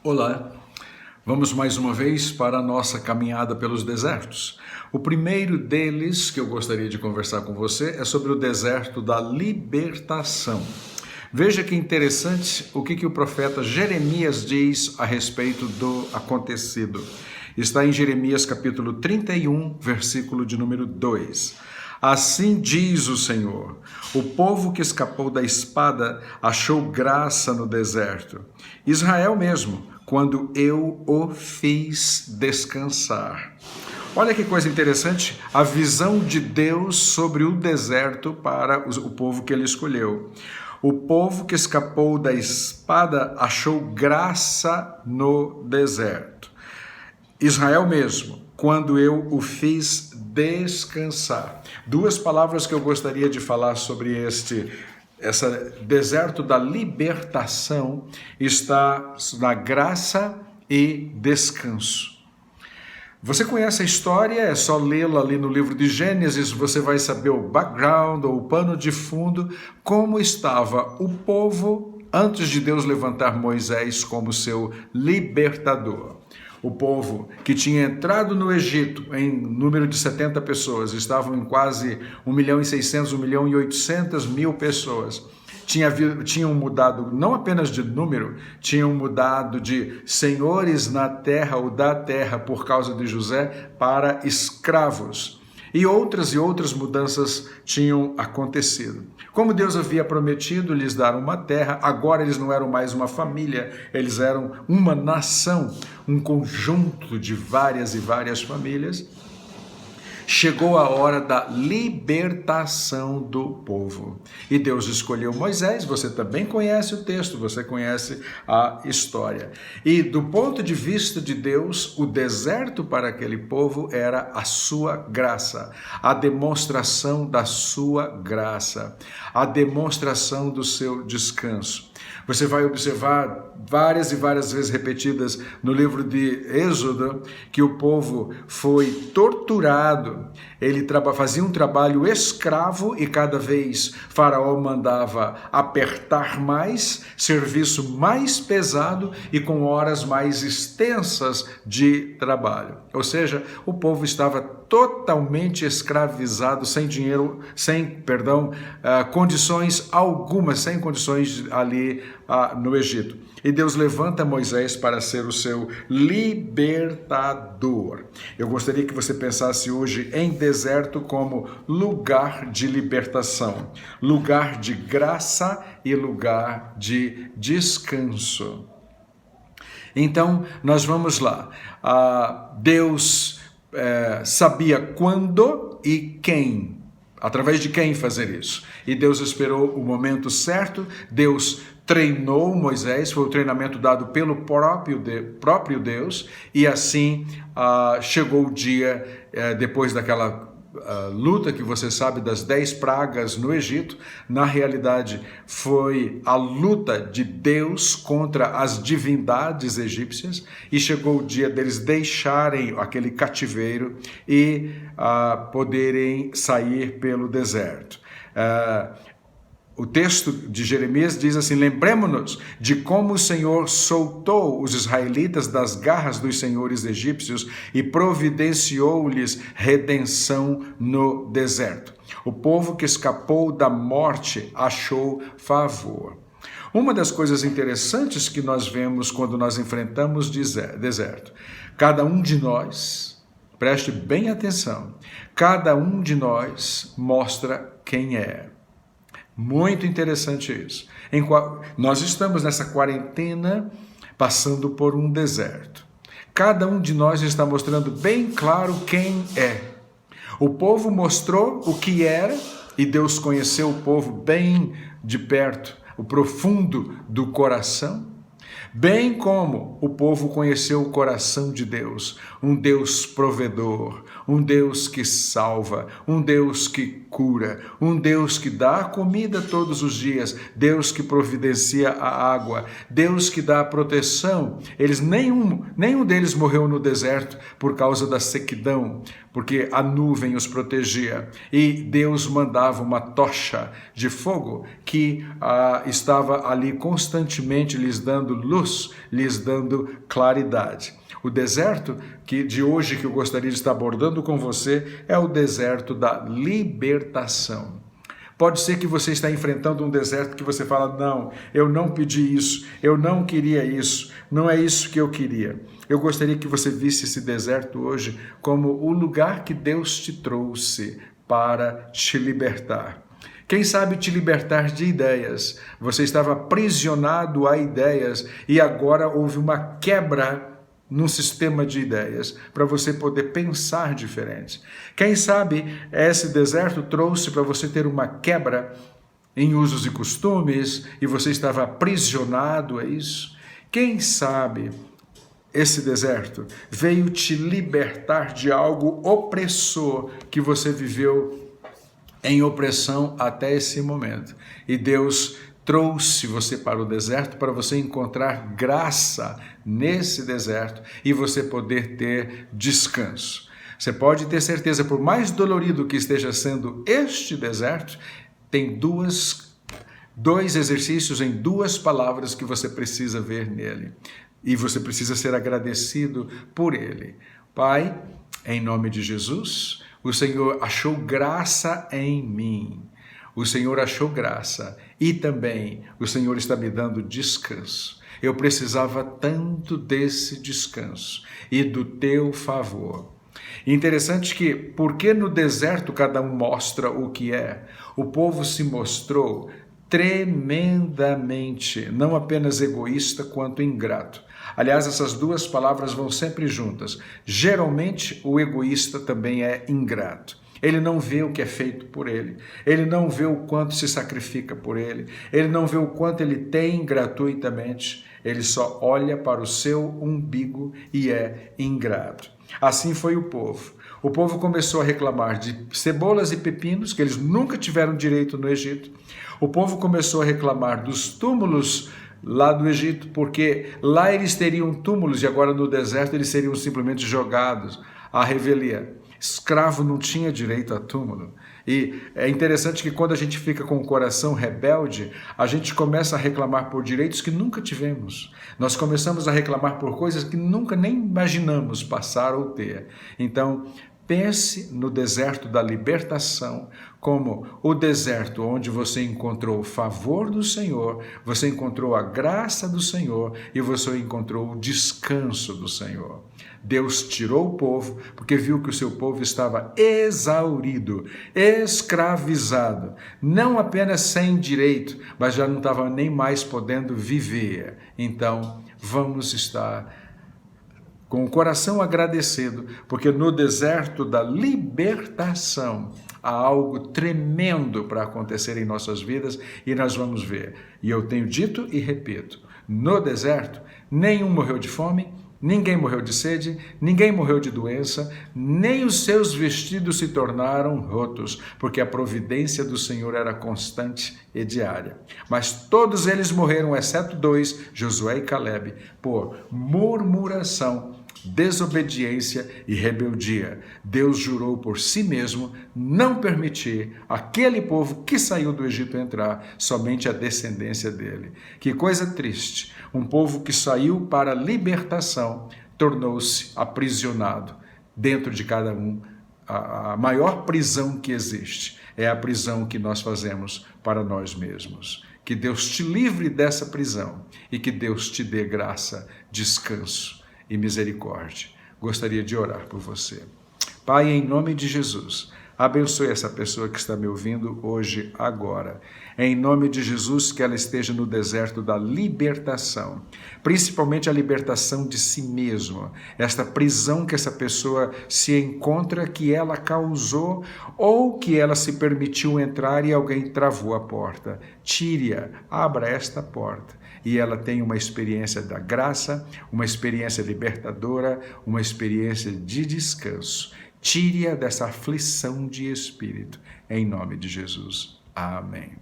Olá, vamos mais uma vez para a nossa caminhada pelos desertos. O primeiro deles que eu gostaria de conversar com você é sobre o deserto da libertação. Veja que interessante o que o profeta Jeremias diz a respeito do acontecido. Está em Jeremias capítulo 31, versículo de número 2. Assim diz o Senhor: o povo que escapou da espada achou graça no deserto. Israel mesmo, quando eu o fiz descansar. Olha que coisa interessante, a visão de Deus sobre o deserto para o povo que ele escolheu. O povo que escapou da espada achou graça no deserto. Israel mesmo, quando eu o fiz descansar. Duas palavras que eu gostaria de falar sobre esse deserto da libertação está na graça e descanso. Você conhece a história, é só lê-la ali no livro de Gênesis, você vai saber o background ou o pano de fundo, como estava o povo antes de Deus levantar Moisés como seu libertador. O povo que tinha entrado no Egito em número de 70 pessoas, estavam em quase 1.600.000, 1.800.000 pessoas. Tinham mudado não apenas de número, tinham mudado de senhores na terra ou da terra por causa de José para escravos. E outras mudanças tinham acontecido. Como Deus havia prometido lhes dar uma terra, agora eles não eram mais uma família, eles eram uma nação, um conjunto de várias famílias. Chegou a hora da libertação do povo. E Deus escolheu Moisés, você também conhece o texto, você conhece a história. E do ponto de vista de Deus, o deserto para aquele povo era a sua graça, a demonstração da sua graça, a demonstração do seu descanso. Você vai observar várias vezes repetidas no livro de Êxodo que o povo foi torturado. Ele fazia um trabalho escravo e cada vez Faraó mandava apertar mais, serviço mais pesado e com horas mais extensas de trabalho. Ou seja, o povo estava totalmente escravizado, sem dinheiro, sem condições algumas, sem condições ali no Egito. E Deus levanta Moisés para ser o seu libertador. Eu gostaria que você pensasse hoje em deserto como lugar de libertação, lugar de graça e lugar de descanso. Então, nós vamos lá. Deus sabia quando e quem, através de quem fazer isso. E Deus esperou o momento certo, Deus treinou Moisés, foi o treinamento dado pelo próprio Deus, e assim chegou o dia, depois daquela luta que você sabe das 10 pragas no Egito, na realidade foi a luta de Deus contra as divindades egípcias, e chegou o dia deles deixarem aquele cativeiro e poderem sair pelo deserto. O texto de Jeremias diz assim: lembremos-nos de como o Senhor soltou os israelitas das garras dos senhores egípcios e providenciou-lhes redenção no deserto. O povo que escapou da morte achou favor. Uma das coisas interessantes que nós vemos quando nós enfrentamos deserto, cada um de nós, preste bem atenção, cada um de nós mostra quem é. Muito interessante isso. Nós estamos nessa quarentena passando por um deserto. Cada um de nós está mostrando bem claro quem é. O povo mostrou o que era e Deus conheceu o povo bem de perto, o profundo do coração. Bem como o povo conheceu o coração de Deus, um Deus provedor, um Deus que salva, um Deus que cura, um Deus que dá comida todos os dias, Deus que providencia a água, Deus que dá a proteção. Nenhum deles morreu no deserto por causa da sequidão, porque a nuvem os protegia e Deus mandava uma tocha de fogo que estava ali constantemente lhes dando luz luz, lhes dando claridade. O deserto de hoje que eu gostaria de estar abordando com você é o deserto da libertação. Pode ser que você está enfrentando um deserto que você fala, não, eu não pedi isso, eu não queria isso, não é isso que eu queria. Eu gostaria que você visse esse deserto hoje como o lugar que Deus te trouxe para te libertar. Quem sabe te libertar de ideias. Você estava aprisionado a ideias e agora houve uma quebra num sistema de ideias, para você poder pensar diferente. Quem sabe esse deserto trouxe para você ter uma quebra em usos e costumes e você estava aprisionado a isso. Quem sabe esse deserto veio te libertar de algo opressor que você viveu em opressão até esse momento. E Deus trouxe você para o deserto para você encontrar graça nesse deserto e você poder ter descanso. Você pode ter certeza, por mais dolorido que esteja sendo este deserto, tem dois exercícios em 2 palavras que você precisa ver nele. E você precisa ser agradecido por ele. Pai, em nome de Jesus, o Senhor achou graça em mim. O Senhor achou graça e também o Senhor está me dando descanso. Eu precisava tanto desse descanso e do teu favor. Interessante que, porque no deserto cada um mostra o que é, o povo se mostrou tremendamente, não apenas egoísta, quanto ingrato. Aliás, essas 2 palavras vão sempre juntas. Geralmente, o egoísta também é ingrato. Ele não vê o que é feito por ele, ele não vê o quanto se sacrifica por ele, ele não vê o quanto ele tem gratuitamente, ele só olha para o seu umbigo e é ingrato. Assim foi o povo. O povo começou a reclamar de cebolas e pepinos, que eles nunca tiveram direito no Egito. O povo começou a reclamar dos túmulos lá do Egito, porque lá eles teriam túmulos e agora no deserto eles seriam simplesmente jogados à revelia. Escravo não tinha direito a túmulo. E é interessante que quando a gente fica com o coração rebelde, a gente começa a reclamar por direitos que nunca tivemos. Nós começamos a reclamar por coisas que nunca nem imaginamos passar ou ter. Então, pense no deserto da libertação como o deserto onde você encontrou o favor do Senhor, você encontrou a graça do Senhor e você encontrou o descanso do Senhor. Deus tirou o povo porque viu que o seu povo estava exaurido, escravizado, não apenas sem direito, mas já não estava nem mais podendo viver. Então, vamos estar com o coração agradecido, porque no deserto da libertação há algo tremendo para acontecer em nossas vidas e nós vamos ver. E eu tenho dito e repito, no deserto nenhum morreu de fome, ninguém morreu de sede, ninguém morreu de doença, nem os seus vestidos se tornaram rotos, porque a providência do Senhor era constante e diária. Mas todos eles morreram, exceto 2, Josué e Calebe, por murmuração, desobediência e rebeldia. Deus jurou por si mesmo não permitir aquele povo que saiu do Egito entrar, somente a descendência dele. Que coisa triste! Um povo que saiu para a libertação tornou-se aprisionado. Dentro de cada um, a maior prisão que existe é a prisão que nós fazemos para nós mesmos. Que Deus te livre dessa prisão e que Deus te dê graça, descanso e misericórdia. Gostaria de orar por você. Pai, em nome de Jesus, abençoe essa pessoa que está me ouvindo hoje, agora. Em nome de Jesus, que ela esteja no deserto da libertação, principalmente a libertação de si mesma, esta prisão que essa pessoa se encontra, que ela causou ou que ela se permitiu entrar e alguém travou a porta. Tire-a, abra esta porta. E ela tem uma experiência da graça, uma experiência libertadora, uma experiência de descanso. Tire-a dessa aflição de espírito, em nome de Jesus. Amém.